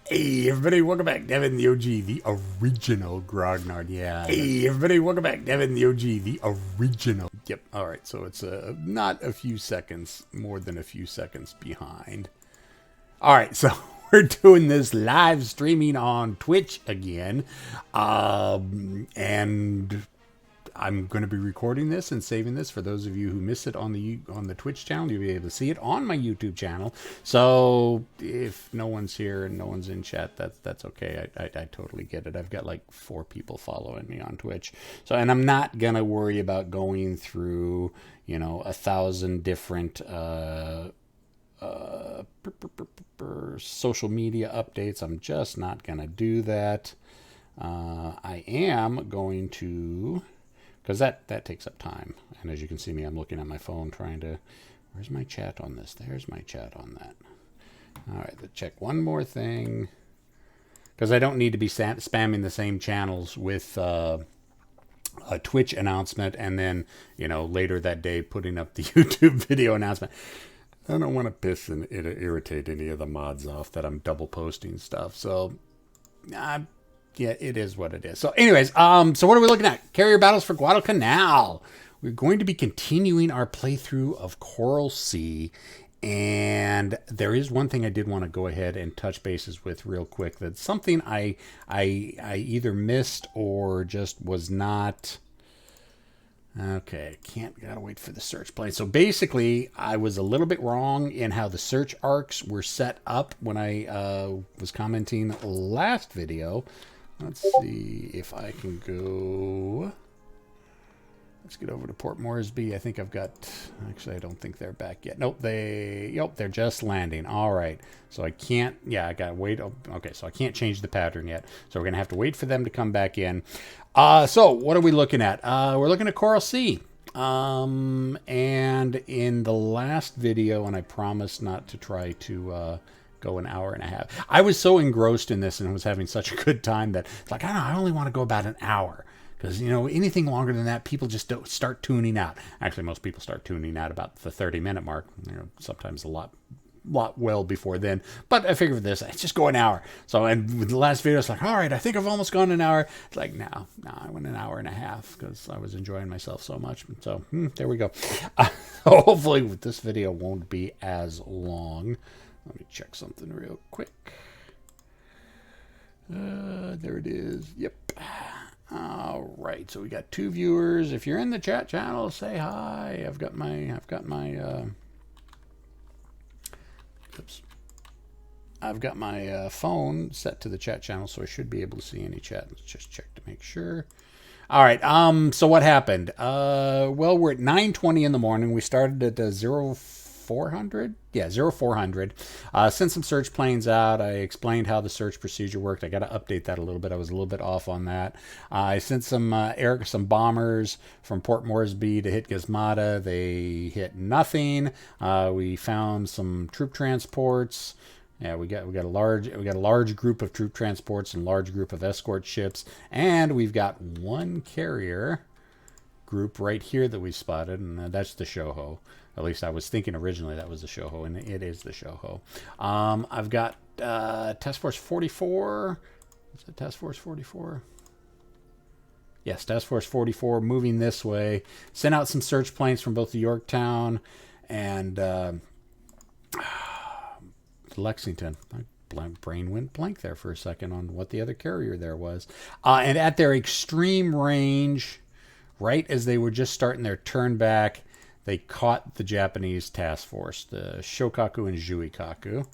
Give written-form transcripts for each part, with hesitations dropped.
Hey everybody, welcome back. Devin the OG, the original Grognard. Yeah. Hey everybody, welcome back. Devin the OG, the original. Yep. All right. So it's not a few seconds, more than a few seconds behind. All right. So we're doing this live streaming on Twitch again, and I'm going to be recording this and saving this for those of you who miss it on the Twitch channel. You'll be able to see it on my YouTube channel. So if no one's here and no one's in chat, that's okay. I totally get it. I've got like 4 people following me on Twitch. So, and I'm not going to worry about going through, 1,000 different social media updates. I'm just not going to do that. I am going to, because that takes up time. And as you can see me, I'm looking at my phone trying to, where's my chat on this? There's my chat on that. All right, let's check one more thing. Because I don't need to be spamming the same channels with a Twitch announcement and then, later that day putting up the YouTube video announcement. I don't want to piss and irritate any of the mods off that I'm double posting stuff. So, yeah, it is what it is. So anyways, so what are we looking at? Carrier battles for Guadalcanal. We're going to be continuing our playthrough of Coral Sea. And there is one thing I did want to go ahead and touch bases with real quick. That's something I either missed or just was not... Okay, gotta wait for the search plane. So basically, I was a little bit wrong in how the search arcs were set up when I was commenting last video. Let's see if I can go. Let's get over to Port Moresby. I think I've got. Actually, I don't think they're back yet. Nope, they're just landing. All right, so I can't. Yeah, I gotta wait. Okay, so I can't change the pattern yet. So we're gonna have to wait for them to come back in. So what are we looking at? We're looking at Coral Sea. And in the last video, and I promised not to try to go an hour and a half. I was so engrossed in this and was having such a good time that it's like, I only want to go about an hour. Because, anything longer than that, people just don't start tuning out. Actually, most people start tuning out about the 30-minute mark. Sometimes a lot well before then. But I figured for this, let's just go an hour. So, and with the last video, it's like, all right, I think I've almost gone an hour. It's like, no, I went an hour and a half because I was enjoying myself so much. So, there we go. Hopefully, this video won't be as long. Let me check something real quick. There it is. Yep. All right. So we got 2 viewers. If you're in the chat channel, say hi. I've got my phone set to the chat channel, so I should be able to see any chat. Let's just check to make sure. All right. So what happened? Well, we're at 9:20 in the morning. We started at 0400. Yeah, 0400. Sent some search planes out. I explained how the search procedure worked. I got to update that a little bit. I was a little bit off on that. I sent some bombers from Port Moresby to hit Gizmata. They hit nothing. We found some troop transports. Yeah, we got a large group of troop transports and large group of escort ships, and we've got one carrier group right here that we spotted, and that's the Shoho. At least I was thinking originally that was the Shoho, and it is the Shoho. I've got Task Force 44. Is it Task Force 44? Yes, Task Force 44 moving this way. Sent out some search planes from both the Yorktown and Lexington. My brain went blank there for a second on what the other carrier there was. And at their extreme range, right as they were just starting their turn back, they caught the Japanese task force, the Shokaku and Juikaku.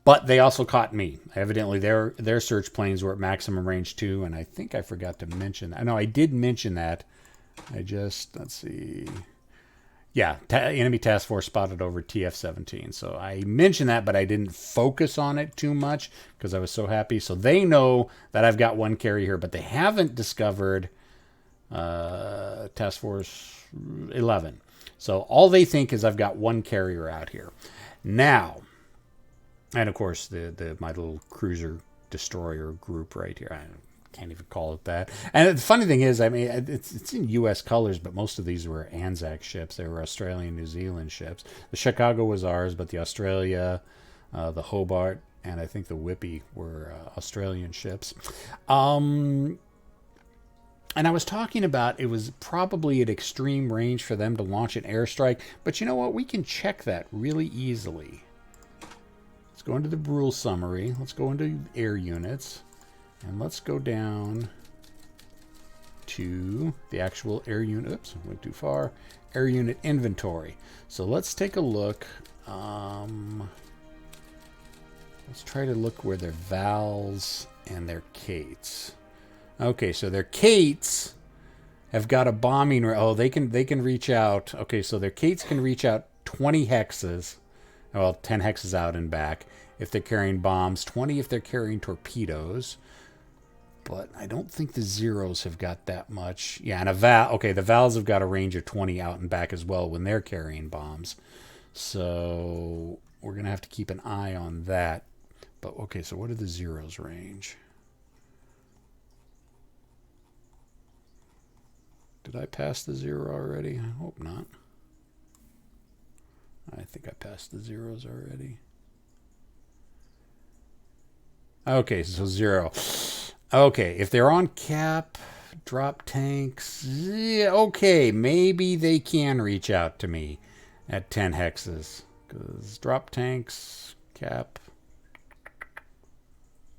But they also caught me. Evidently, their search planes were at maximum range too, and I think I forgot to mention that. No, I did mention that. Let's see. Yeah, enemy task force spotted over TF-17. So I mentioned that, but I didn't focus on it too much because I was so happy. So they know that I've got one carrier here, but they haven't discovered Task Force 11. So all they think is I've got one carrier out here. Now, and of course, my little cruiser destroyer group right here. can't even call it that. And the funny thing is, I mean, it's in U.S. colors, but most of these were Anzac ships. They were Australian, New Zealand ships. The Chicago was ours, but the Australia, the Hobart, and I think the Whippy were Australian ships. And I was talking about it was probably at extreme range for them to launch an airstrike, but you know what? We can check that really easily. Let's go into the rule summary. Let's go into air units. And let's go down to the actual air unit. Oops, went too far. Air unit inventory. So let's take a look. Let's try to look where their vals and their Kates. Okay, so their Kates have got a bombing. Oh, they can reach out. Okay, so their Kates can reach out 20 hexes. Well, 10 hexes out and back if they're carrying bombs. 20 if they're carrying torpedoes. But I don't think the Zeros have got that much. Yeah, and a Val. Okay, the Vals have got a range of 20 out and back as well when they're carrying bombs. So we're going to have to keep an eye on that. But, okay, so what are the Zeros' range? Did I pass the 0 already? I hope not. I think I passed the Zeros already. Okay, so 0. Okay, if they're on cap, drop tanks, yeah, okay, maybe they can reach out to me at 10 hexes. Because drop tanks, cap,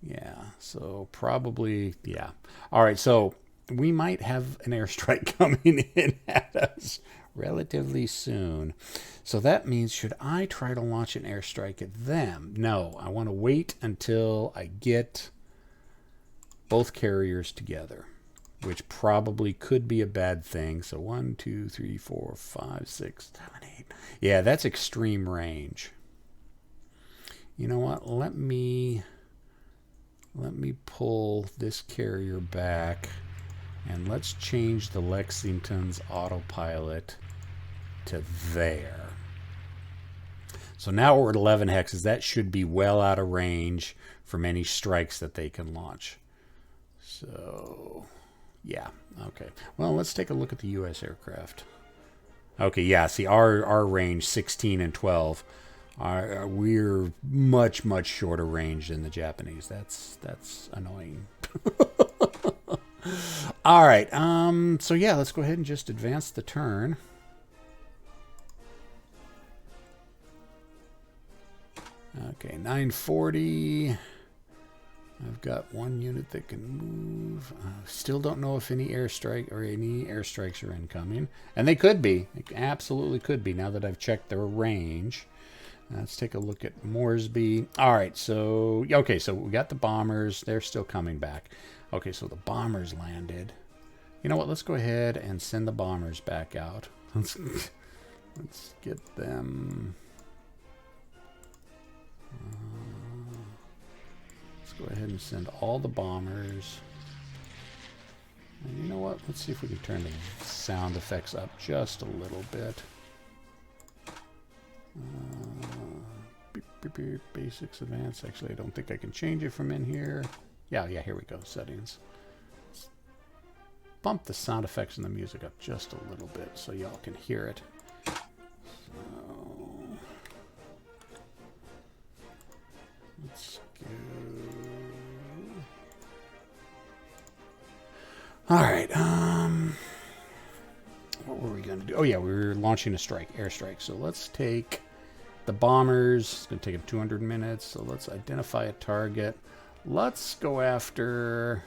yeah, so probably, yeah. All right, so we might have an airstrike coming in at us relatively soon. So that means, should I try to launch an airstrike at them? No, I want to wait until I get both carriers together, which probably could be a bad thing. So 1, 2, 3, 4, 5, 6, 7, 8. Yeah, that's extreme range. You know what? Let me pull this carrier back, and let's change the Lexington's autopilot to there. So now we're at 11 hexes. That should be well out of range from any strikes that they can launch. So, yeah, okay. Well, let's take a look at the U.S. aircraft. Okay, yeah, see, our range, 16 and 12, we're much, much shorter range than the Japanese. That's annoying. All right, so yeah, let's go ahead and just advance the turn. Okay, 940. I've got one unit that can move. Still don't know if any airstrikes are incoming. And they could be. They absolutely could be now that I've checked their range. Let's take a look at Moresby. All right, so, okay, so we got the bombers. They're still coming back. Okay, so the bombers landed. You know what? Let's go ahead and send the bombers back out. Let's get them. Go ahead and send all the bombers. And you know what? Let's see if we can turn the sound effects up just a little bit. Beep, beep, beep, basics, advanced. Actually, I don't think I can change it from in here. Yeah, here we go. Settings. Let's bump the sound effects and the music up just a little bit so y'all can hear it. So, let's go. All right, what were we going to do? Oh, yeah, we were launching a airstrike. So let's take the bombers. It's going to take them 200 minutes. So let's identify a target. Let's go after...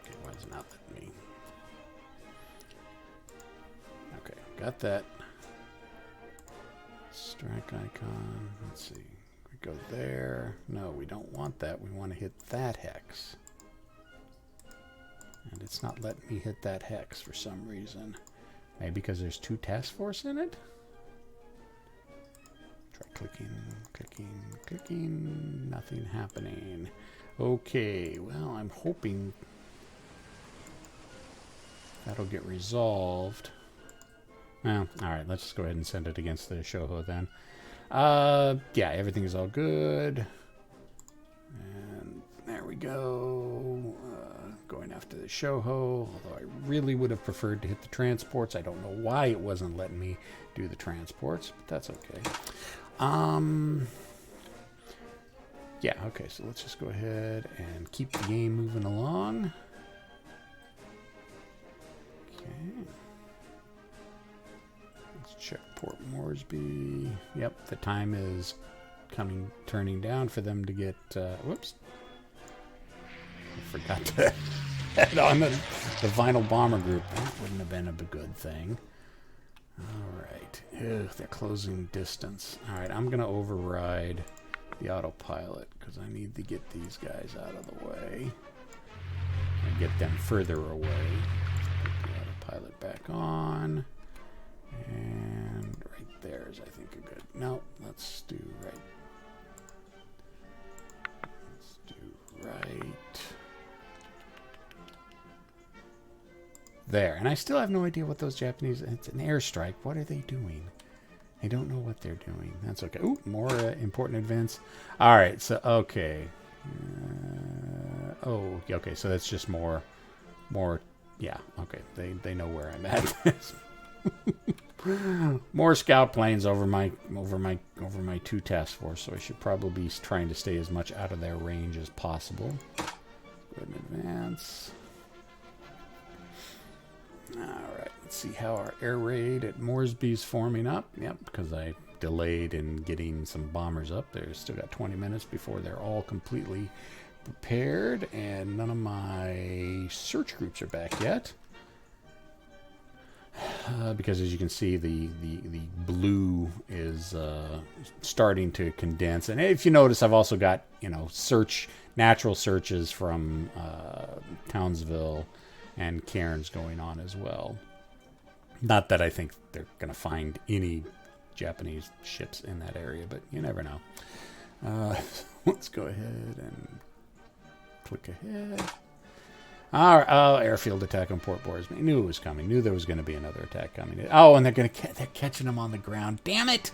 Okay, why is it not letting me? Okay, got that. Strike icon. Let's see. We go there. No, we don't want that. We want to hit that hex. And it's not letting me hit that hex for some reason. Maybe because there's 2 task force in it? Try clicking. Nothing happening. Okay, well, I'm hoping that'll get resolved. Well, all right, let's just go ahead and send it against the Shoho then. Yeah, everything is all good. And there we go. Going after the Shoho, although I really would have preferred to hit the transports. I don't know why it wasn't letting me do the transports, but that's okay. Yeah, okay, so let's just go ahead and keep the game moving along. Okay. Let's check Port Moresby. Yep, the time is turning down for them to get, whoops. I forgot to head on the vinyl bomber group. That wouldn't have been a good thing. All right. Ew, they're closing distance. All right, I'm going to override the autopilot because I need to get these guys out of the way and get them further away. Put the autopilot back on. And right there is, I think, a good... No, let's do right. Let's do right. There. And I still have no idea what those Japanese... It's an airstrike. What are they doing? I don't know what they're doing. That's okay. Ooh, more important events. All right. So, okay. Oh, okay. So that's just more... Yeah. Okay. They know where I'm at. More scout planes over my 2 task force. So I should probably be trying to stay as much out of their range as possible. Go ahead and advance. Alright, let's see how our air raid at Moresby's forming up. Yep, because I delayed in getting some bombers up. There's still got 20 minutes before they're all completely prepared, and none of my search groups are back yet. Because as you can see, the blue is starting to condense. And if you notice, I've also got, natural searches from Townsville and Cairns going on as well. Not that I think they're going to find any Japanese ships in that area, but you never know. Let's go ahead and click ahead. Oh, airfield attack on Port Moresby. Knew it was coming. Knew there was going to be another attack coming. Oh, and they're catching them on the ground. Damn it!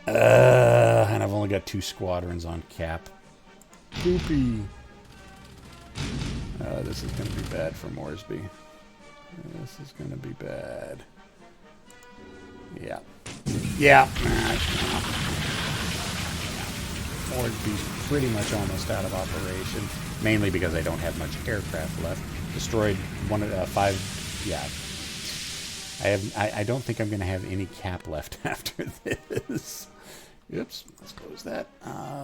And I've only got 2 squadrons on cap. Poopy. This is going to be bad for Moresby. This is going to be bad. Yeah. Yeah. Moresby's pretty much almost out of operation. Mainly because I don't have much aircraft left. Destroyed 5. Yeah. I don't think I'm going to have any cap left after this. Oops. Let's close that.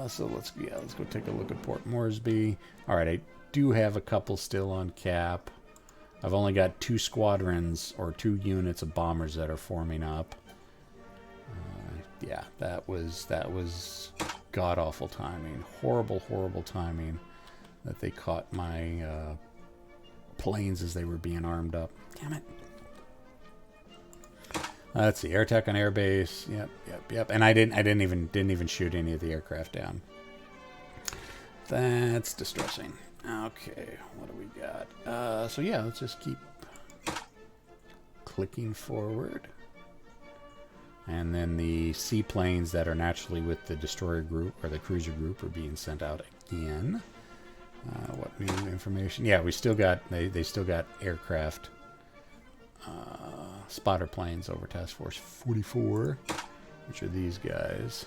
So let's go take a look at Port Moresby. All right. I do have a couple still on cap. I've only got 2 squadrons or 2 units of bombers that are forming up. Yeah, that was god-awful timing. Horrible, horrible timing that they caught my planes as they were being armed up. Damn it. Let's see. Air attack on airbase. Yep. And I didn't even shoot any of the aircraft down. That's distressing. Okay, what do we got? So yeah, let's just keep clicking forward. And then the seaplanes that are naturally with the destroyer group or the cruiser group are being sent out again. What new information? Yeah, we still got they still got aircraft spotter planes over Task Force 44, which are these guys.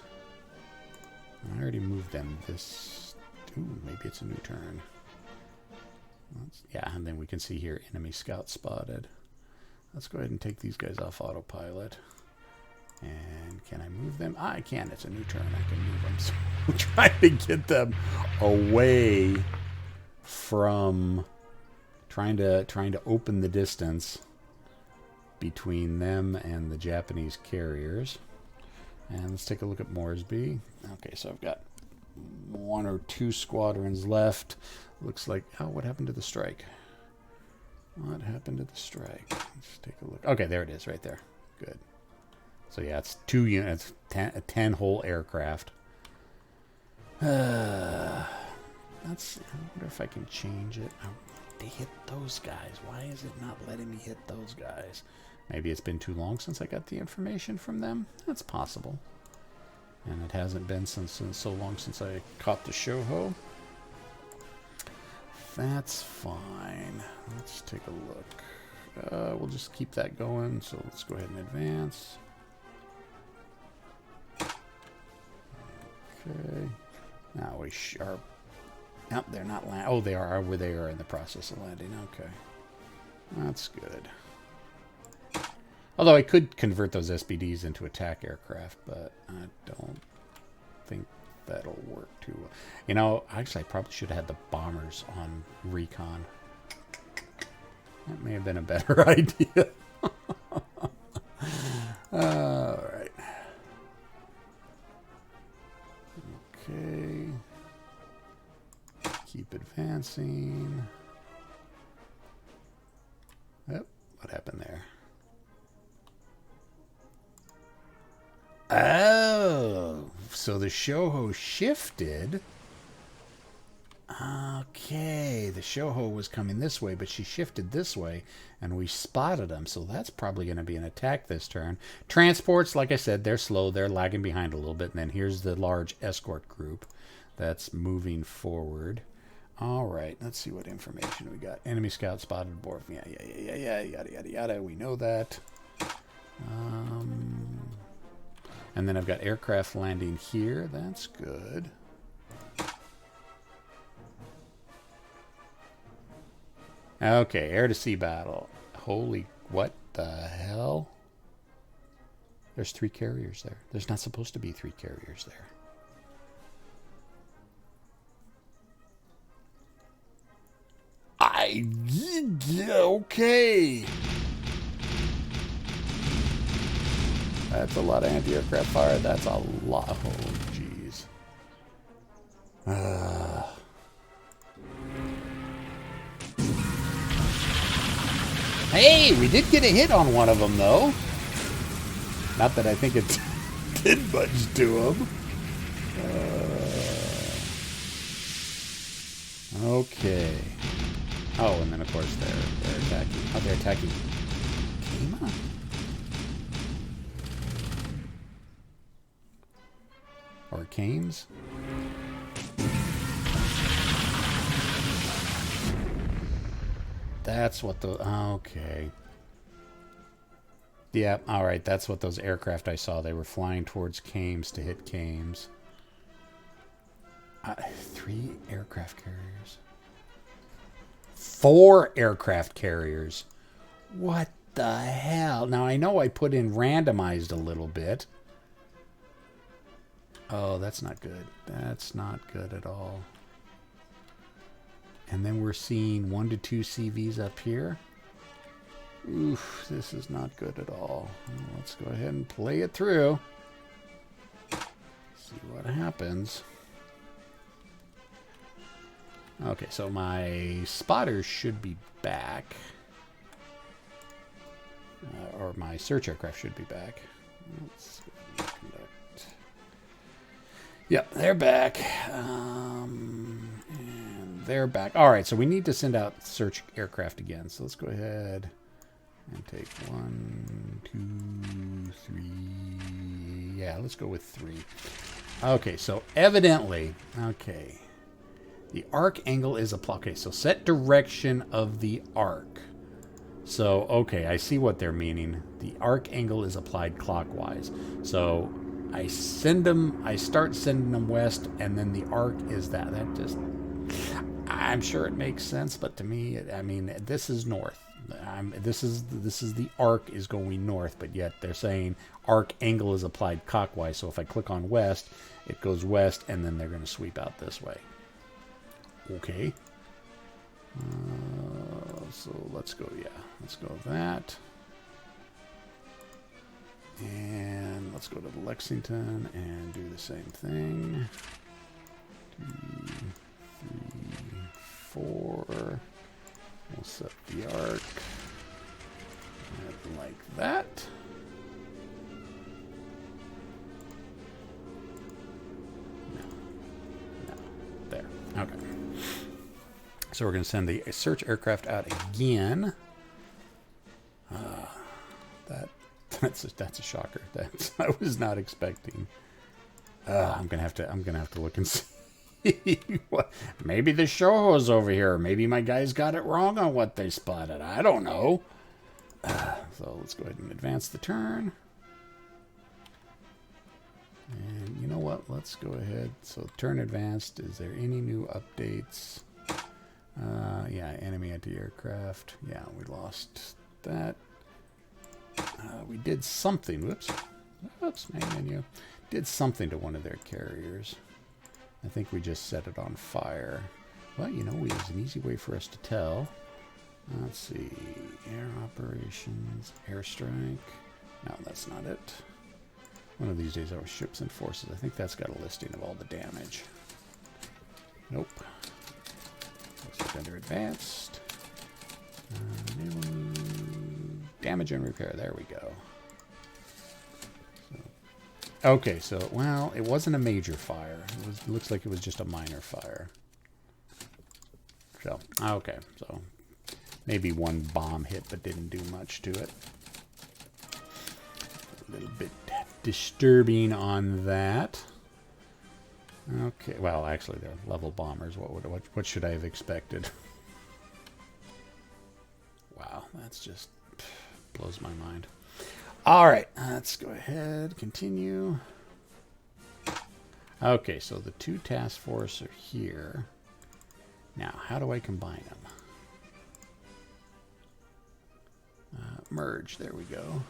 I already moved them. Maybe it's a new turn. Yeah, and then we can see here enemy scout spotted. Let's go ahead and take these guys off autopilot. And can I move them? I can. It's a new turn. I can move them. So I'm trying to get them away from trying to open the distance between them and the Japanese carriers. And let's take a look at Moresby. Okay, so I've got 1 or 2 squadrons left. Looks like... Oh, what happened to the strike? What happened to the strike? Let's take a look. Okay, there it is right there. Good. So yeah, it's 2 units, 10 whole aircraft. I wonder if I can change it. I want to hit those guys. Why is it not letting me hit those guys? Maybe it's been too long since I got the information from them. That's possible. And it hasn't been since so long since I caught the Shoho. That's fine. Let's take a look. We'll just keep that going. So let's go ahead and advance. Okay. Now we are. Nope, they're not land. Oh, they are. They are in the process of landing. Okay. That's good. Although I could convert those SBDs into attack aircraft, but I don't think that'll work too well. You know, actually, I probably should have had the bombers on recon. That may have been a better idea. All right. Okay. Keep advancing. Yep. What happened there? Oh, so the Shoho shifted. Okay, the Shoho was coming this way, but she shifted this way, and we spotted them. So that's probably going to be an attack this turn. Transports, like I said, they're slow. They're lagging behind a little bit. And then here's the large escort group that's moving forward. All right, let's see what information we got. Enemy scout spotted aboard. Yeah, yada, yada, yada. We know that. And then I've got aircraft landing here. That's good. Okay, air-to-sea battle. Holy, what the hell? There's 3 carriers there. There's not supposed to be 3 carriers there. Okay. That's a lot of anti-aircraft fire. That's a lot. Oh, jeez. Hey, we did get a hit on one of them, though. Not that I think it did much to him. Okay. Oh, and then, of course, they're attacking. Oh, they're attacking Kima? Or Cames? That's what the... Okay. Yeah, alright, that's what those aircraft I saw. They were flying towards Cames to hit Cames. 3 aircraft carriers. 4 aircraft carriers. What the hell? Now, I know I put in randomized a little bit. Oh, that's not good. That's not good at all. And then we're seeing 1 to 2 CVs up here. Oof, this is not good at all. Well, let's go ahead and play it through. See what happens. Okay, so my spotters should be back. Or my search aircraft should be back. Let's conduct. Yep, they're back. And they're back. All right, so we need to send out search aircraft again. So let's go ahead and take 1, 2, 3. Yeah, let's go with 3. Okay, so evidently, okay. The arc angle is applied. Okay, so set direction of the arc. So, okay, I see what they're meaning. The arc angle is applied clockwise. So I start sending them west, and then the arc is that. That just, I'm sure it makes sense, but to me, I mean, this is north. This is the arc is going north, but yet they're saying arc angle is applied clockwise. So if I click on west, it goes west, and then they're going to sweep out this way. Okay. So let's go, let's go with that. And let's go to Lexington and do the same thing. 2, 3, 4. We'll set the arc like that. No. There. Okay. So we're going to send the search aircraft out again. That's a shocker. I was not expecting. I'm gonna have to look and see. Maybe the show was over here. Maybe my guys got it wrong on what they spotted. I don't know. So let's go ahead and advance the turn. And you know what? Let's go ahead. So turn advanced. Is there any new updates? Yeah, enemy anti-aircraft. Yeah, we lost that. We did something. Whoops. Main menu. Did something to one of their carriers. I think we just set it on fire. Well, you know, there's an easy way for us to tell. Let's see. Air operations, airstrike. No, that's not it. One of these days, our ships and forces. I think that's got a listing of all the damage. Nope. Under advanced. Damage and repair. There we go. Okay, so, well, it wasn't a major fire. It looks like it was just a minor fire. So, okay, so maybe one bomb hit but didn't do much to it. A little bit disturbing on that. Okay, well, actually, they're level bombers. What should I have expected? Wow, that's just blows my mind. All right, let's go ahead, continue. Okay, so the two task force are here. Now, how do I combine them? Merge, there we go.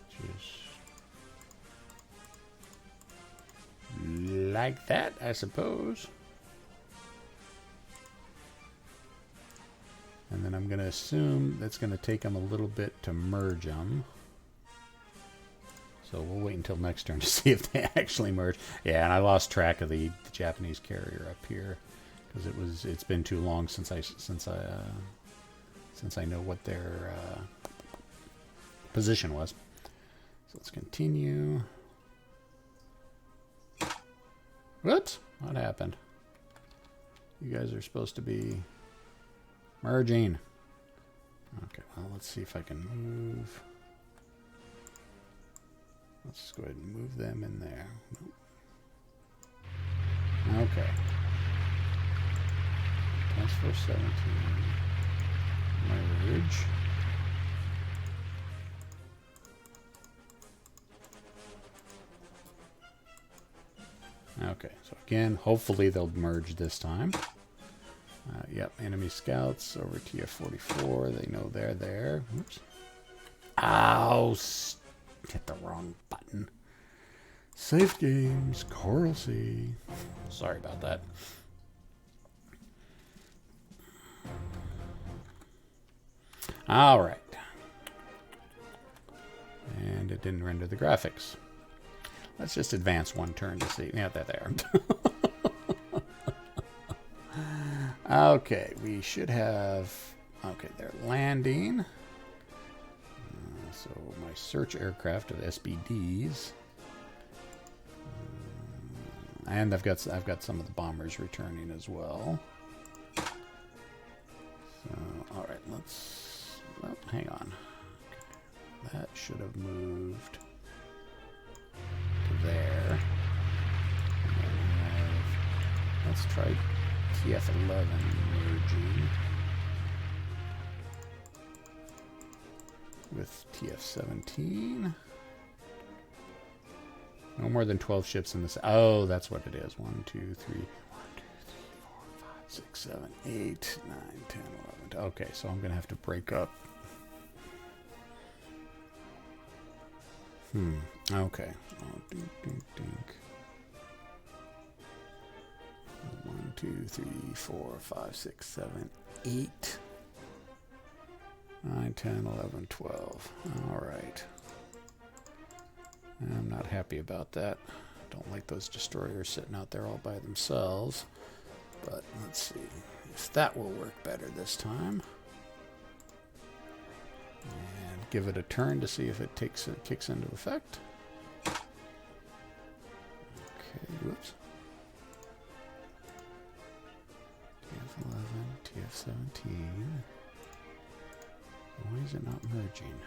Just like that, I suppose. And then I'm going to assume that's going to take them a little bit to merge them. So we'll wait until next turn to see if they actually merge. Yeah, and I lost track of the Japanese carrier up here because it's been too long since I know what their position was. So let's continue. Whoops! What happened? You guys are supposed to be merging. Okay, well, let's see if I can move. Let's just go ahead and move them in there. Nope. Okay. Task Force 17. Merge. Okay, so again, hopefully they'll merge this time. Yep, enemy scouts over TF-44. They know they're there. Oops. Ow! Hit the wrong button. Safe games, Coral Sea. Sorry about that. All right. And it didn't render the graphics. Let's just advance one turn to see. Yeah, they're there. Okay, we should have... Okay, they're landing. So my search aircraft of SBDs. And I've got some of the bombers returning as well. So, all right, let's... Oh, hang on. That should have moved to there. Let's try TF-11 merging with TF-17. No more than 12 ships in this. Oh, that's what it is. 1, 2, 3, 1, 2, 3, 4, 5, 6, 7, 8, 9, 10, 11. Okay, so I'm going to have to break up. Okay. Oh, dink, dink, dink. 1, 2, 3, 4, 5, 6, 7, 8, 9, 10, 11, 12. All right. I'm not happy about that. Don't like those destroyers sitting out there all by themselves. But let's see if that will work better this time. And give it a turn to see if it kicks into effect. Okay, whoops. TF-11, TF-17. Why is it not merging?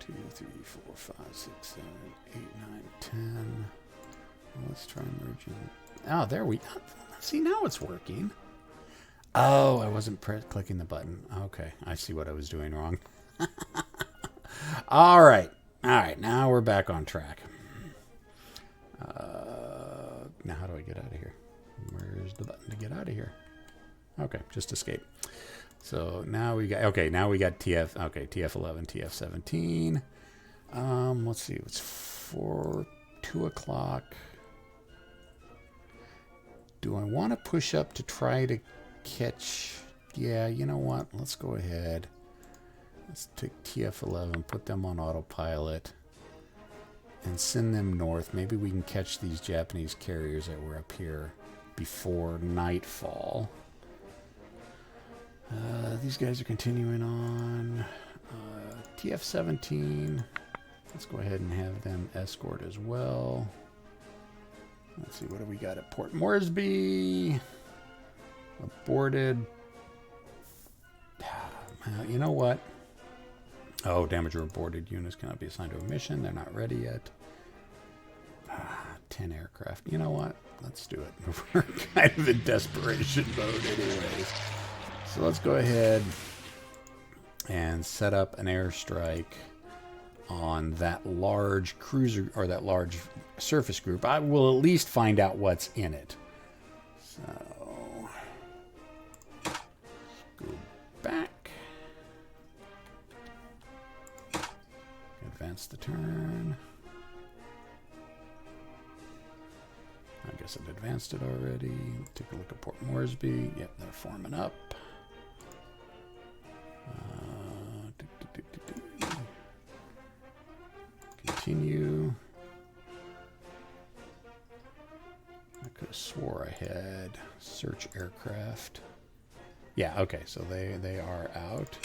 2, 3, 4, 5, 6, 7, 8, 9, 10. Well, let's try merging. Oh, there we go. See, now it's working. Oh, I wasn't clicking the button. Okay, I see what I was doing wrong. All right. All right, now we're back on track. Now how do I get out of here? Where's the button to get out of here? Okay, just escape. So now we got, okay, now we got TF, okay, TF11, TF17. Let's see, it's 2 o'clock. Do I want to push up to try to catch? Yeah, you know what? Let's go ahead. Let's take TF11, put them on autopilot, and send them north. Maybe we can catch these Japanese carriers that were up here before nightfall. These guys are continuing on. TF17. Let's go ahead and have them escort as well. Let's see, what do we got at Port Moresby? Aborted. You know what? Oh, damage or aborted units cannot be assigned to a mission. They're not ready yet. 10 aircraft. You know what? Let's do it. We're kind of in desperation mode anyways. So let's go ahead and set up an airstrike on that large cruiser, or that large surface group. I will at least find out what's in it. So go back. Advance the turn. I guess it advanced it already. Take a look at Port Moresby. Yep, they're forming up. Continue. I could have swore I had search aircraft. Yeah, okay, so they are out.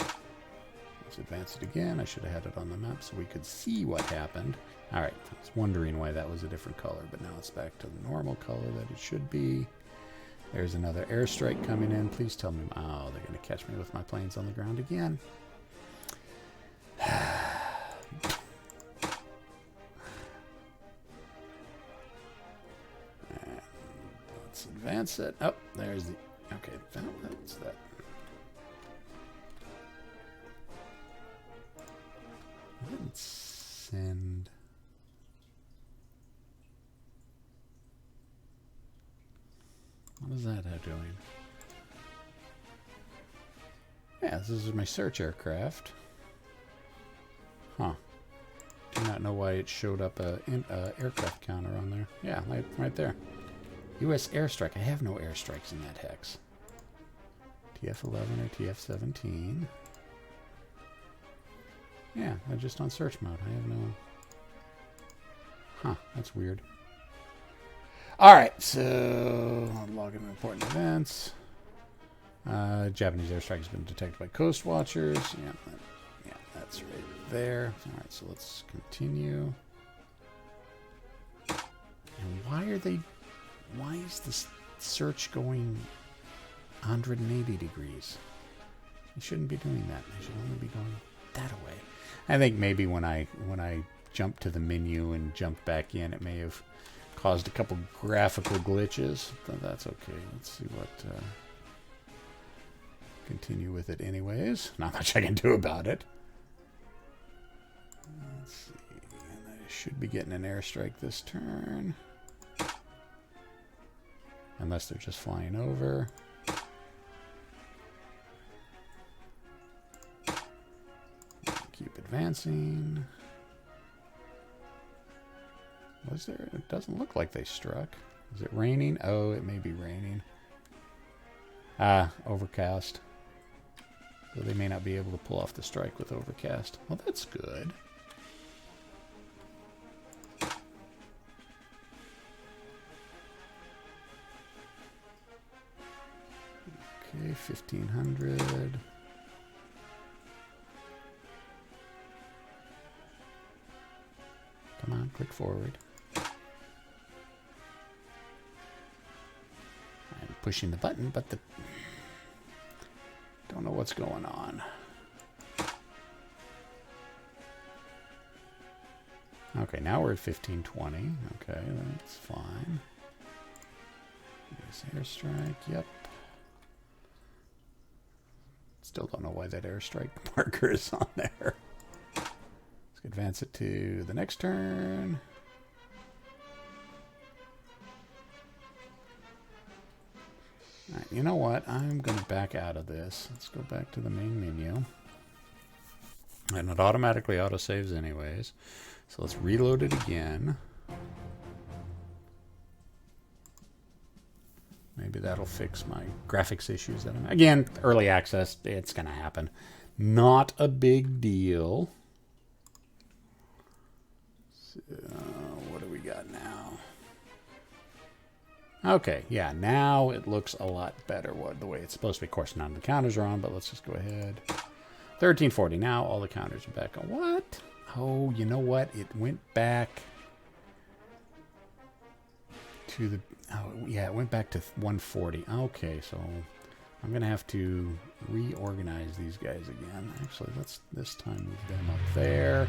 Let's advance it again. I should have had it on the map so we could see what happened. All right, I was wondering why that was a different color, but now it's back to the normal color that it should be. There's another airstrike coming in. Please tell me. Oh, they're going to catch me with my planes on the ground again. Let's advance it. Oh, there's the... Okay, that's that. I didn't send... What is that doing? Yeah, this is my search aircraft. Huh. Do not know why it showed up a aircraft counter on there. Yeah, right there. U.S. airstrike. I have no airstrikes in that hex. TF-11 or TF-17. Yeah, they're just on search mode. I have no... Huh, that's weird. Alright, so... log in important events. Japanese airstrike has been detected by Coast Watchers. Yeah, that's right there. Alright, so let's continue. And why is this search going 180 degrees? I shouldn't be doing that. I should only be going that way. I think maybe when I jumped to the menu and jumped back in, it may have caused a couple graphical glitches, but that's okay. Let's see what... continue with it anyways. Not much I can do about it. Let's see. And I should be getting an airstrike this turn. Unless they're just flying over. Keep advancing. Was there? It doesn't look like they struck. Is it raining? Oh, it may be raining. Overcast. So they may not be able to pull off the strike with overcast. Well, that's good. Okay, 1500. Come on, click forward. I'm pushing the button, but the... Don't know what's going on. Okay, now we're at 1520. Okay, that's fine. Airstrike, yep. Still don't know why that airstrike marker is on there. Let's advance it to the next turn. All right, you know what? I'm going to back out of this. Let's go back to the main menu. And it automatically autosaves anyways. So let's reload it again. Maybe that'll fix my graphics issues. Again, early access, it's going to happen. Not a big deal. So, what do we got now? Okay, yeah, now it looks a lot better the way it's supposed to be. Of course, none of the counters are on, but let's just go ahead. 1340. Now all the counters are back on. What? Oh, you know what? It went back to the... Oh, yeah, it went back to 140. Okay, so I'm going to have to reorganize these guys again. Actually, let's this time move them up there.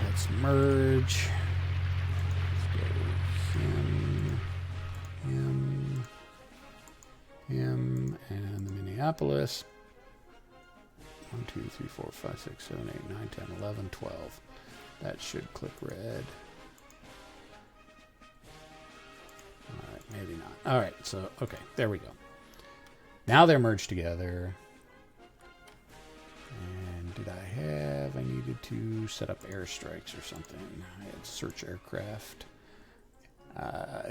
Let's merge. Let's go him, and the Minneapolis. 1, 2, 3, 4, 5, 6, 7, 8, 9, 10, 11, 12. That should click red. Alright, maybe not. Alright, so, okay, there we go. Now they're merged together. And did I needed to set up airstrikes or something. I had search aircraft.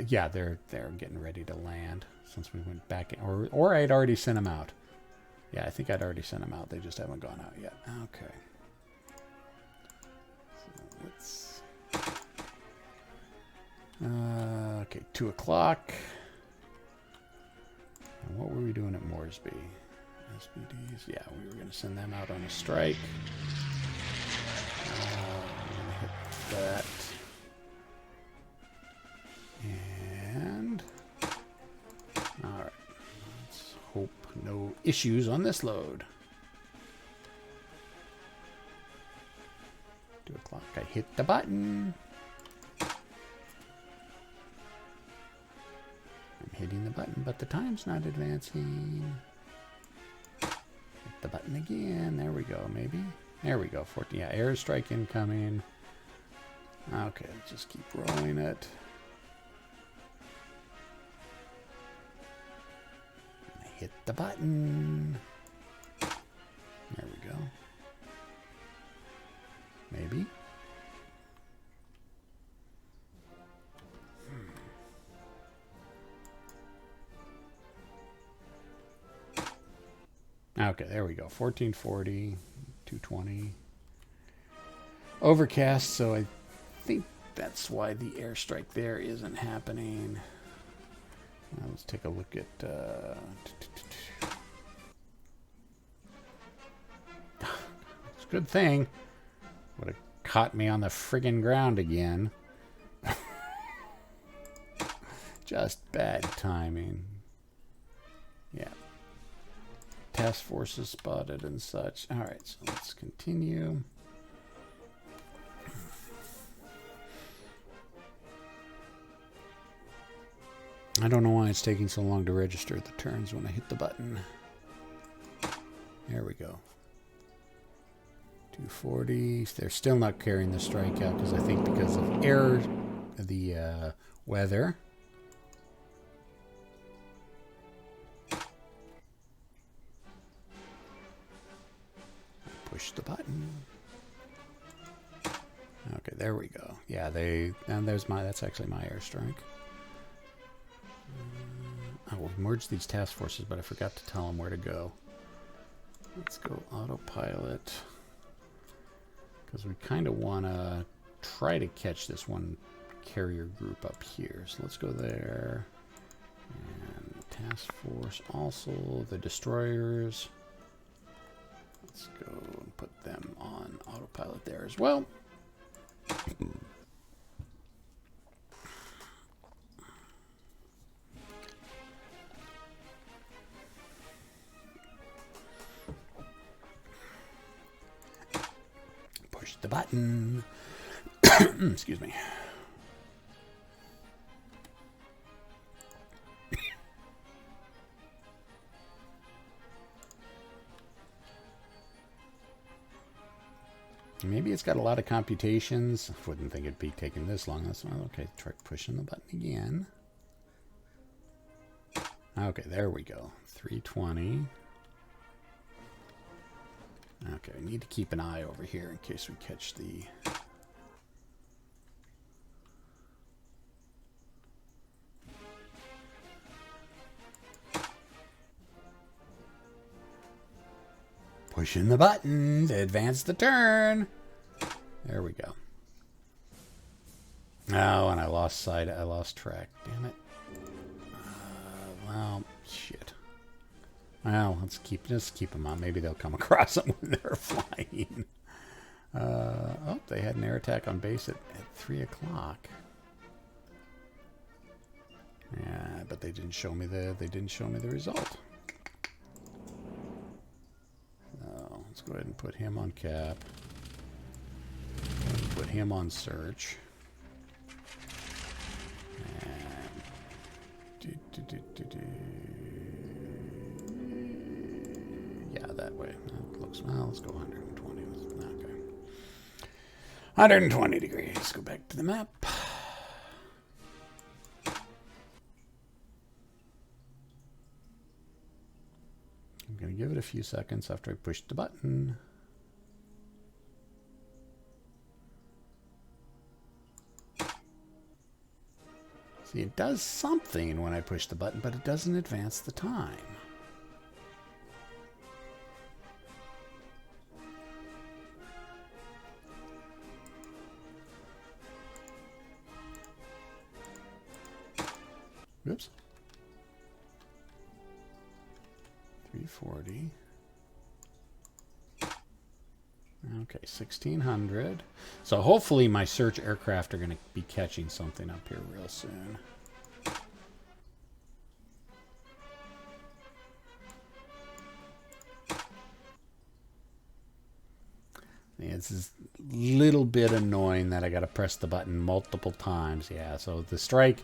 Yeah, they're getting ready to land since we went back in, or I'd already sent them out. Yeah, I think I'd already sent them out. They just haven't gone out yet. Okay. So let's... okay, 2 o'clock. And what were we doing at Moresby? SBDs. Yeah, we were going to send them out on a strike. I'm going to hit that. And... Alright. Let's hope no issues on this load. 2 o'clock. I hit the button. I'm hitting the button, but the time's not advancing. Hit the button again. There we go, maybe. There we go. 14. Yeah, airstrike incoming. Okay, let's just keep rolling it. Hit the button. There we go. Maybe. Okay, there we go. 1440, 220. Overcast, so I think that's why the airstrike there isn't happening. Now let's take a look at... it's a good thing. Would have caught me on the friggin' ground again. Just bad timing. Yeah. Task forces spotted and such. Alright, so let's continue. I don't know why it's taking so long to register the turns when I hit the button. There we go. 240. They're still not carrying the strike out because I think because of the weather. Push the button. Okay, there we go. Yeah, and that's actually my airstrike. I will merge these task forces, but I forgot to tell them where to go. Let's go autopilot. Because we kind of want to try to catch this one carrier group up here. So let's go there. And task force also, the destroyers. Let's go and put them on autopilot there as well. Push the button. Excuse me. Maybe it's got a lot of computations. I wouldn't think it'd be taking this long. That's well, okay. Try pushing the button again. Okay, there we go. 320. Okay, I need to keep an eye over here in case we catch the... Pushing the button to advance the turn. There we go. Oh, and I lost sight. I lost track. Damn it. Well, shit. Well, just keep them on. Maybe they'll come across them when they're flying. Oh, they had an air attack on base at 3 o'clock. Yeah, but they didn't show me the result. So let's go ahead and put him on cap. Put him on search. And yeah, that way. That looks well. Let's go 120. Okay, 120 degrees. Let's go back to the map. I'm going to give it a few seconds after I push the button. See, it does something when I push the button, but it doesn't advance the time. Oops. 340. Okay, 1600. So hopefully my search aircraft are going to be catching something up here real soon. Yeah, it's a little bit annoying that I got to press the button multiple times. Yeah, so the strike,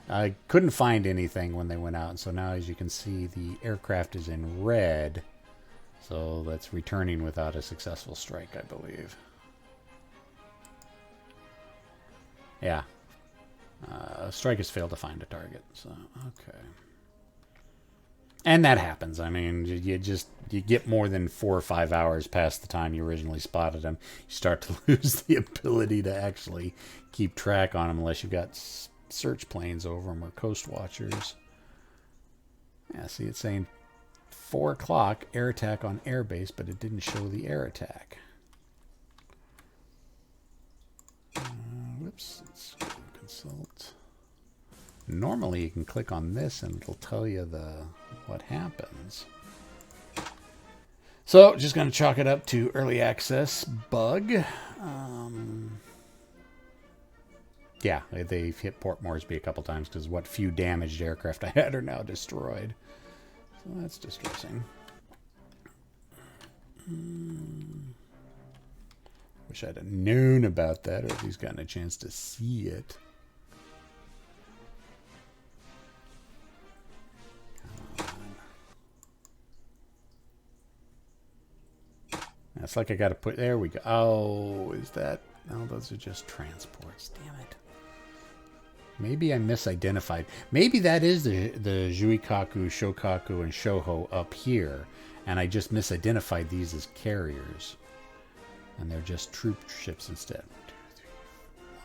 I couldn't find anything when they went out. And so now, as you can see, the aircraft is in red. So that's returning without a successful strike, I believe. Yeah. Strike has failed to find a target. So, okay. And that happens. I mean, you get more than 4 or 5 hours past the time you originally spotted them. You start to lose the ability to actually keep track on them unless you've got search planes over them or coast watchers. Yeah, see, it's saying 4 o'clock air attack on airbase, but it didn't show the air attack. Whoops. Let's go consult. Normally you can click on this and it'll tell you what happens. So just going to chalk it up to early access bug. Yeah, they've hit Port Moresby a couple times because what few damaged aircraft I had are now destroyed. So that's distressing. Wish I'd have known about that or at least gotten a chance to see it. It's like I got to put... There we go. Oh, is that... No, those are just transports. Damn it. Maybe I misidentified. Maybe that is the Juikaku, Shokaku, and Shoho up here. And I just misidentified these as carriers. And they're just troop ships instead.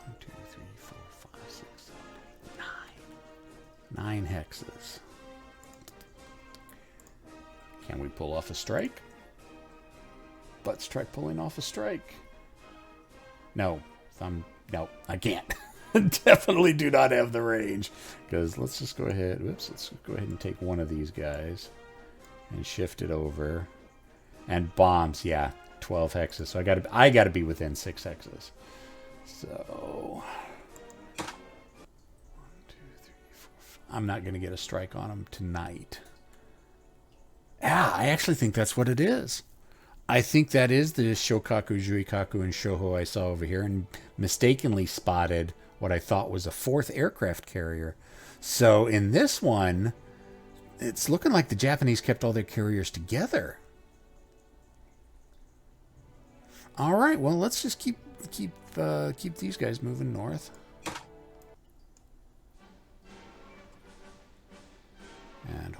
1, 2, 3, 4, 5, 6, 7, 9. 9 hexes. Can we pull off a strike? Let's try pulling off a strike. No, I can't. Definitely do not have the range. Because let's just go ahead. Whoops, let's go ahead and take one of these guys and shift it over. And bombs, yeah, 12 hexes. So I gotta be within 6 hexes. So 1, 2, 3, 4, 5. I'm not gonna get a strike on them tonight. Yeah, I actually think that's what it is. I think that is the Shokaku, Juikaku, and Shoho I saw over here, and mistakenly spotted what I thought was a fourth aircraft carrier. So in this one, it's looking like the Japanese kept all their carriers together. All right, well, let's just keep these guys moving north. And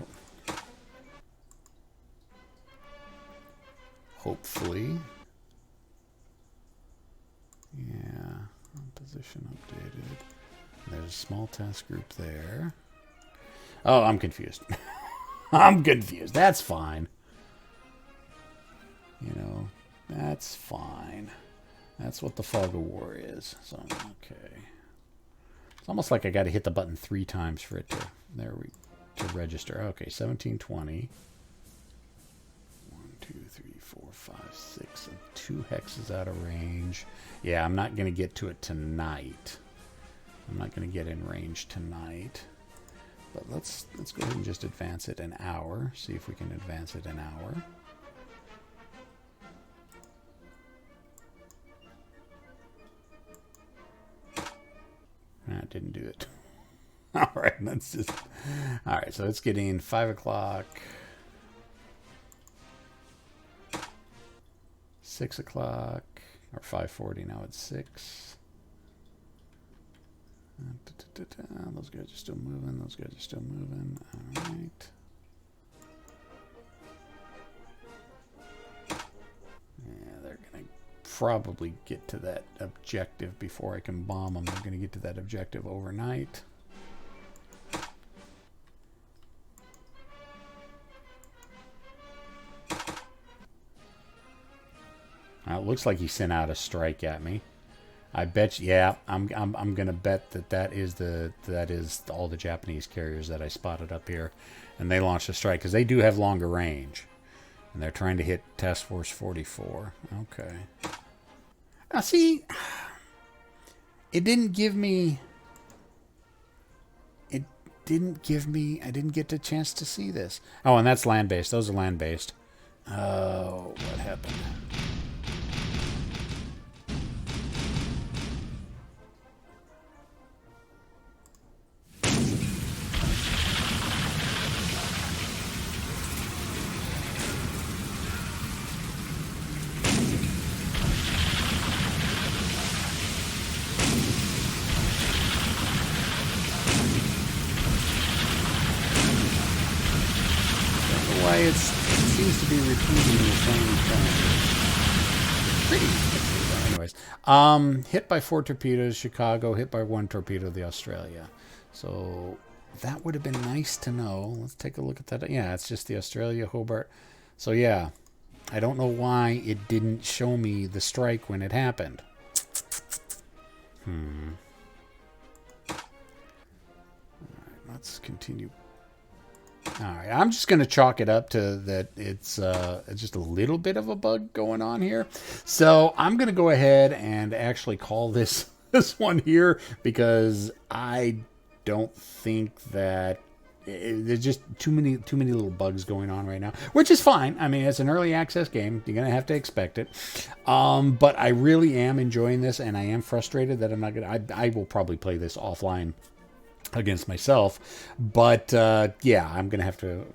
hopefully, yeah, position updated. There's a small task group there. Oh, I'm confused. I'm confused. That's fine. You know, that's fine. That's what the fog of war is. So, okay. It's almost like I got to hit the button 3 times for it to, to register. Okay, 1720. 1, 2, 3, 4, 5, 6. And 2 hexes out of range. Yeah, I'm not going to get to it tonight. I'm not going to get in range tonight. But let's go ahead and just advance it an hour. See if we can advance it an hour. That didn't do it. All right, let's just... All right, so it's getting 5 o'clock. 6 o'clock. Or 5:40, now it's 6. Those guys are still moving. Those guys are still moving. All right. Yeah, they're going to probably get to that objective before I can bomb them. They're going to get to that objective overnight. It looks like he sent out a strike at me. I bet you, yeah, I'm gonna bet that is all the Japanese carriers that I spotted up here, and they launched a strike because they do have longer range, and they're trying to hit Task Force 44. Okay. Now see, it didn't give me. I didn't get a chance to see this. Oh, and that's land based. Those are land based. Oh, what happened? It seems to be repeating the same thing. Anyways, hit by 4 torpedoes, Chicago. Hit by 1 torpedo, the Australia. So that would have been nice to know. Let's take a look at that. Yeah, it's just the Australia, Hobart. So yeah, I don't know why it didn't show me the strike when it happened. All right, let's continue. All right, I'm just going to chalk it up to that it's just a little bit of a bug going on here. So I'm going to go ahead and actually call this one here because I don't think that there's just too many little bugs going on right now, which is fine. I mean, it's an early access game. You're going to have to expect it. But I really am enjoying this, and I am frustrated that I'm not going to... I will probably play this offline against myself, but yeah, I'm gonna have to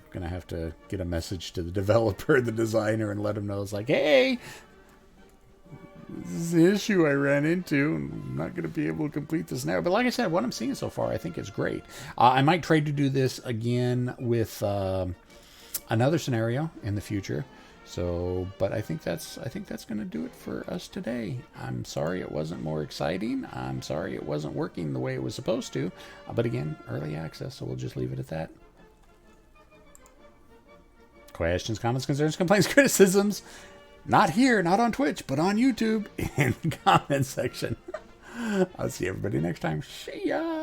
get a message to the developer, the designer, and let him know it's like, hey, this is the issue I ran into, and I'm not gonna be able to complete this now. But like I said, what I'm seeing so far, I think is great. I might try to do this again with another scenario in the future. So, but I think that's going to do it for us today. I'm sorry it wasn't more exciting. I'm sorry it wasn't working the way it was supposed to. But again, early access, so we'll just leave it at that. Questions, comments, concerns, complaints, criticisms, not here, not on Twitch, but on YouTube in the comment section. I'll see everybody next time. See ya!